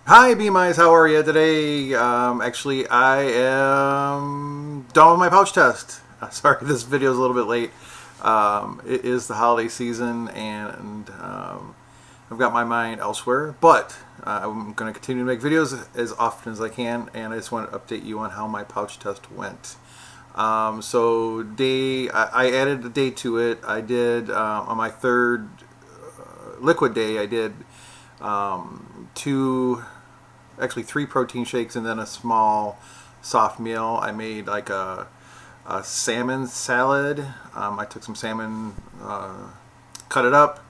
Hi, BMIs. How are you today? Actually, I am done with my pouch test. Sorry, this video is a little bit late. It is the holiday season, and I've got my mind elsewhere. But I'm going to continue to make videos as often as I can, and I just want to update you on how my pouch test went. I added a day to it. I did on my third liquid day. I did two, actually three protein shakes and then a small soft meal. I made like a salmon salad. I took some salmon, cut it up,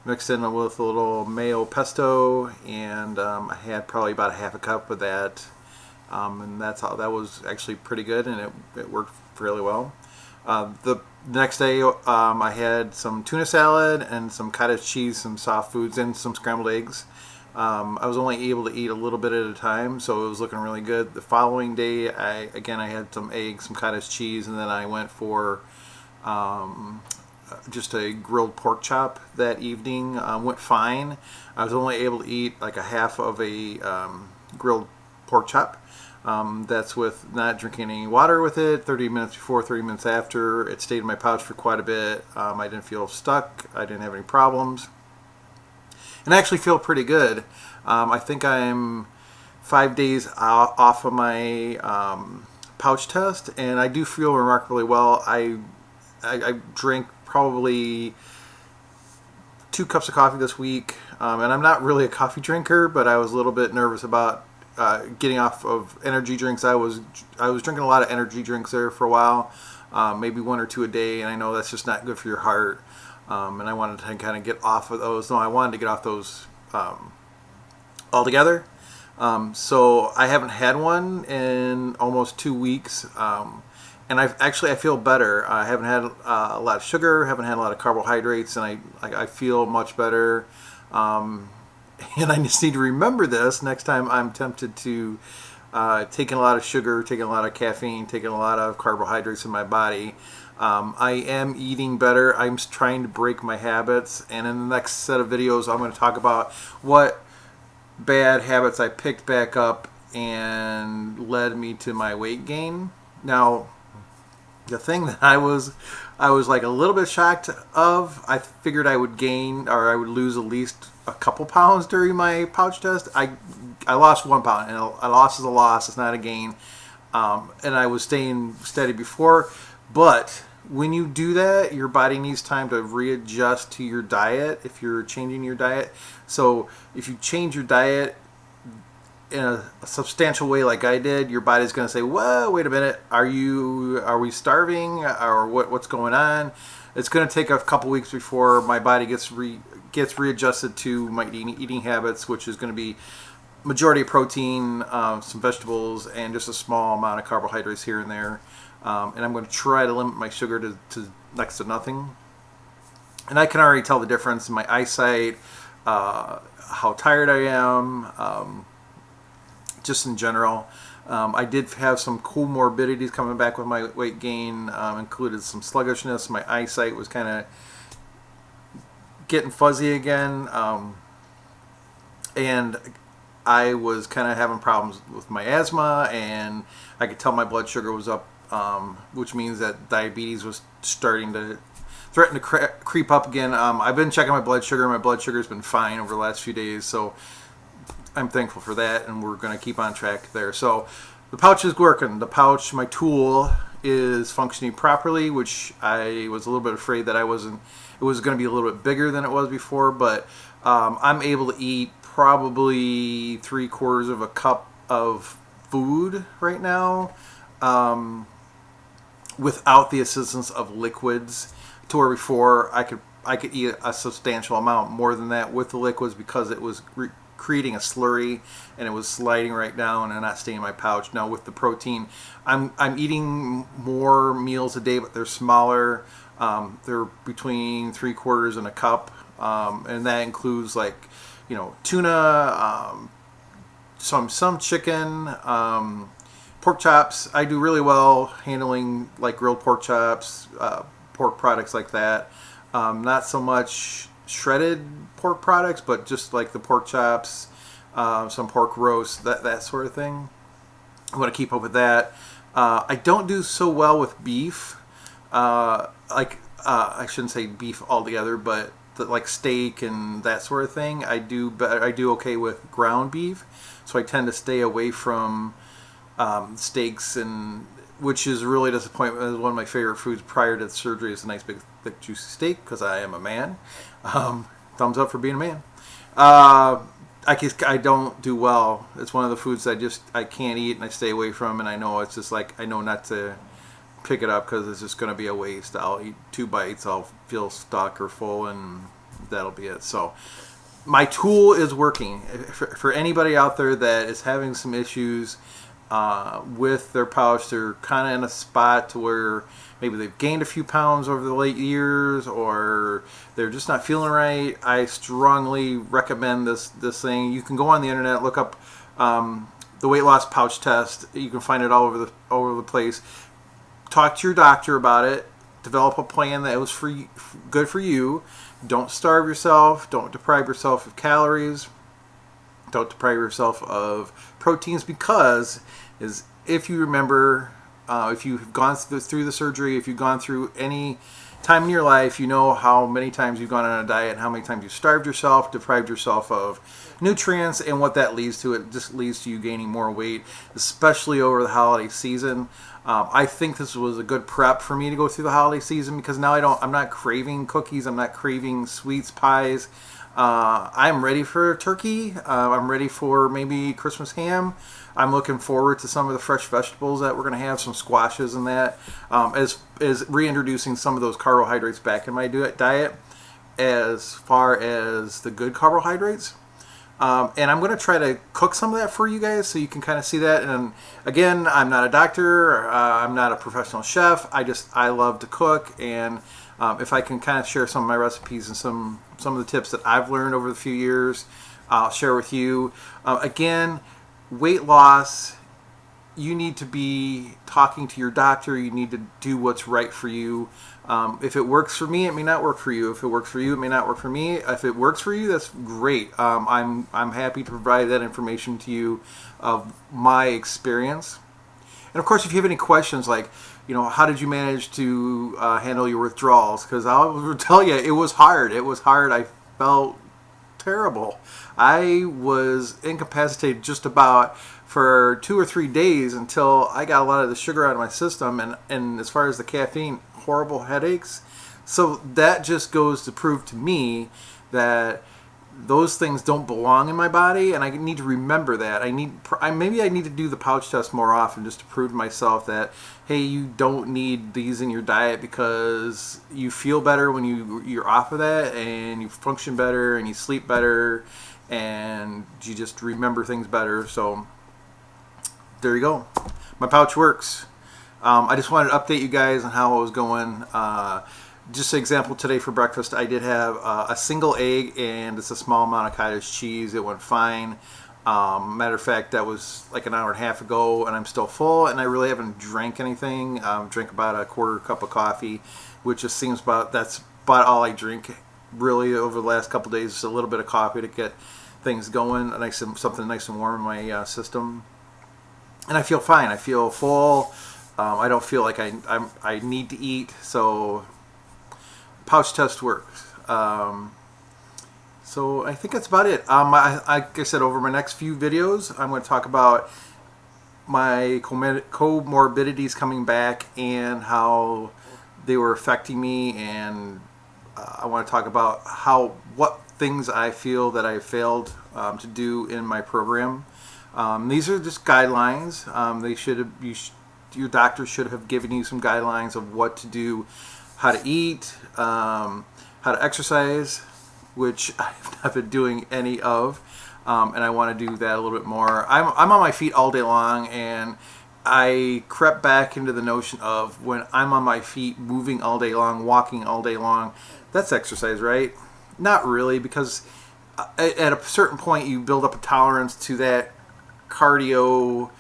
mixed it in with a little mayo pesto, and I had probably about a half a cup of that. And that was actually pretty good, and it worked fairly well. The next day, I had some tuna salad and some cottage cheese, some soft foods, and some scrambled eggs. I was only able to eat a little bit at a time, so it was looking really good. The following day, I had some eggs, some cottage cheese, and then I went for just a grilled pork chop that evening. Went fine. I was only able to eat like a half of a grilled pork chop. That's with not drinking any water with it. 30 minutes before, 30 minutes after. It stayed in my pouch for quite a bit. I didn't feel stuck. I didn't have any problems. And I actually feel pretty good. I think I'm 5 days off of my pouch test, and I do feel remarkably well. I drank probably 2 cups of coffee this week, and I'm not really a coffee drinker, but I was a little bit nervous about getting off of energy drinks. I was drinking a lot of energy drinks there for a while, maybe one or two a day, and I know that's just not good for your heart. And I wanted to kind of get off of those. No, I wanted to get off those altogether. So I haven't had one in almost 2 weeks. And I feel better. I haven't had a lot of sugar, haven't had a lot of carbohydrates, and I feel much better. And I just need to remember this next time I'm tempted to taking a lot of sugar, taking a lot of caffeine, taking a lot of carbohydrates in my body. I am eating better. I'm trying to break my habits, and in the next set of videos I'm going to talk about what bad habits I picked back up and led me to my weight gain. Now, the thing that I was like a little bit shocked of, I figured I would gain, or I would lose at least a couple pounds during my pouch test. I lost 1 pound, and a loss is a loss. It's not a gain. And I was staying steady before, but when you do that, your body needs time to readjust to your diet if you're changing your diet. So if you change your diet in a substantial way like I did, your body's going to say, whoa, wait a minute, are we starving, or what's going on? It's going to take a couple weeks before my body gets readjusted to my eating habits, which is going to be majority of protein, some vegetables, and just a small amount of carbohydrates here and there. And I'm going to try to limit my sugar to next to nothing. And I can already tell the difference in my eyesight, how tired I am, just in general. I did have some comorbidities coming back with my weight gain, included some sluggishness. My eyesight was kind of getting fuzzy again, and I was kind of having problems with my asthma, and I could tell my blood sugar was up, which means that diabetes was starting to threaten to creep up again. I've been checking my blood sugar. My blood sugar has been fine over the last few days, so I'm thankful for that, and we're going to keep on track there. So the pouch is working. The pouch, my tool, is functioning properly, which I was a little bit afraid that it was going to be a little bit bigger than it was before, but I'm able to eat probably 3/4 of a cup of food right now, without the assistance of liquids, to where before I could eat a substantial amount more than that with the liquids, because it was creating a slurry and it was sliding right down and not staying in my pouch. Now with the protein, I'm eating more meals a day, but they're smaller. They're between 3/4 and a cup, and that includes tuna, some chicken, pork chops. I do really well handling like grilled pork chops, pork products like that. Not so much shredded pork products, but just like the pork chops, some pork roast, that sort of thing. I want to keep up with that. I don't do so well with beef. I shouldn't say beef altogether, but like steak and that sort of thing. I do okay with ground beef, so I tend to stay away from steaks, and which is really disappointing. It was one of my favorite foods prior to the surgery. Is a nice big thick juicy steak because I am a man. Thumbs up for being a man. I don't do well. It's one of the foods I can't eat and I stay away from, and I know it's just like I know not to pick it up because it's just going to be a waste. I'll eat 2 bites, I'll feel stuck or full, and that'll be it. So my tool is working. For anybody out there that is having some issues with their pouch, they're kind of in a spot to where maybe they've gained a few pounds over the late years, or they're just not feeling right, I strongly recommend this thing. You can go on the internet, look up the weight loss pouch test. You can find it all over the place. Talk to your doctor about it. Develop a plan that was good for you. Don't starve yourself. Don't deprive yourself of calories. Don't deprive yourself of proteins, because if you remember, if you've gone through the surgery, if you've gone through any time in your life, you know how many times you've gone on a diet and how many times you've starved yourself, deprived yourself of nutrients, and what that leads to. It just leads to you gaining more weight, especially over the holiday season. I think this was a good prep for me to go through the holiday season, because now I'm not craving cookies, I'm not craving sweets, pies. I'm ready for turkey. I'm ready for maybe Christmas ham. I'm looking forward to some of the fresh vegetables that we're going to have, some squashes and that, as reintroducing some of those carbohydrates back in my diet as far as the good carbohydrates. And I'm going to try to cook some of that for you guys so you can kind of see that. And again, I'm not a doctor. I'm not a professional chef. I love to cook. And if I can kind of share some of my recipes and some of the tips that I've learned over the few years, I'll share with you. Again, weight loss, you need to be talking to your doctor. You need to do what's right for you. If it works for me, it may not work for you. If it works for you, it may not work for me. If it works for you, that's great. I'm happy to provide that information to you of my experience. And of course, if you have any questions, like, how did you manage to handle your withdrawals? Because I'll tell you, it was hard. It was hard. I felt terrible. I was incapacitated just about for 2 or 3 days until I got a lot of the sugar out of my system, and as far as the caffeine, horrible headaches. So that just goes to prove to me that those things don't belong in my body, and I need to remember that. Maybe I need to do the pouch test more often, just to prove to myself that, hey, you don't need these in your diet, because you feel better when you're off of that, and you function better, and you sleep better, and you just remember things better. So there you go. My pouch works. I just wanted to update you guys on how it was going. Just an example, today for breakfast I did have a single egg and it's a small amount of cottage cheese. It went fine. Matter of fact, that was like an hour and a half ago, and I'm still full, and I really haven't drank anything. Drank about a quarter cup of coffee, which just seems that's about all I drink really over the last couple days. Just a little bit of coffee to get things going, something nice and warm in my system, and I feel fine. I feel full. I don't feel like I need to eat. So pouch test works. So I think that's about it. Like I said, over my next few videos, I'm going to talk about my comorbidities coming back and how they were affecting me, and I want to talk about what things I feel that I failed to do in my program. These are just guidelines. Your doctor should have given you some guidelines of what to do, how to eat, how to exercise, which I've not been doing any of, and I want to do that a little bit more. I'm on my feet all day long, and I crept back into the notion of when I'm on my feet, moving all day long, walking all day long, that's exercise, right? Not really, because at a certain point you build up a tolerance to that cardio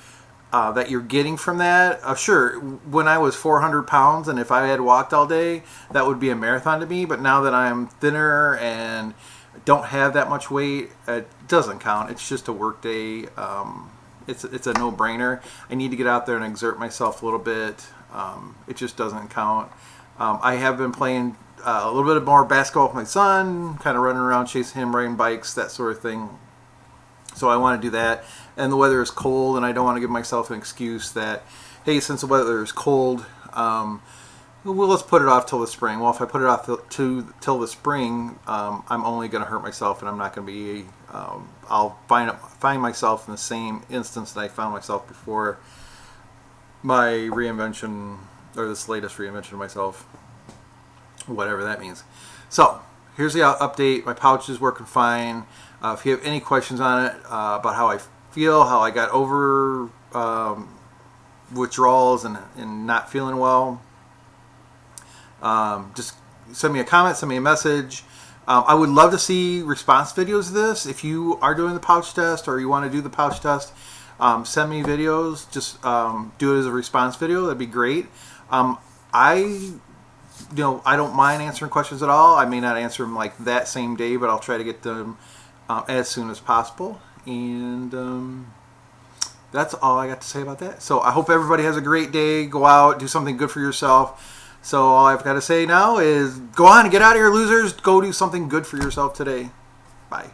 that you're getting from that. Sure, when I was 400 pounds and if I had walked all day, that would be a marathon to me. But now that I'm thinner and don't have that much weight, it doesn't count. It's just a work day. It's a no-brainer. I need to get out there and exert myself a little bit. It just doesn't count. I have been playing a little bit more basketball with my son, kind of running around, chasing him, riding bikes, that sort of thing. So I want to do that. And the weather is cold, and I don't want to give myself an excuse that, hey, since the weather is cold, well, let's put it off till the spring. Well, if I put it off till the spring, I'm only going to hurt myself, and I'm not going to be. I'll find myself in the same instance that I found myself before my reinvention, or this latest reinvention of myself, whatever that means. So here's the update. My pouch is working fine. If you have any questions on it, about how I feel, how I got over withdrawals and not feeling well, just send me a comment, send me a message. I would love to see response videos of this. If you are doing the pouch test or you want to do the pouch test, send me videos. Just do it as a response video. That'd be great. I don't mind answering questions at all. I may not answer them like that same day, but I'll try to get them as soon as possible. And that's all I got to say about that. So I hope everybody has a great day. Go out, do something good for yourself. So all I've got to say now is go on and get out of here, losers. Go do something good for yourself today. Bye.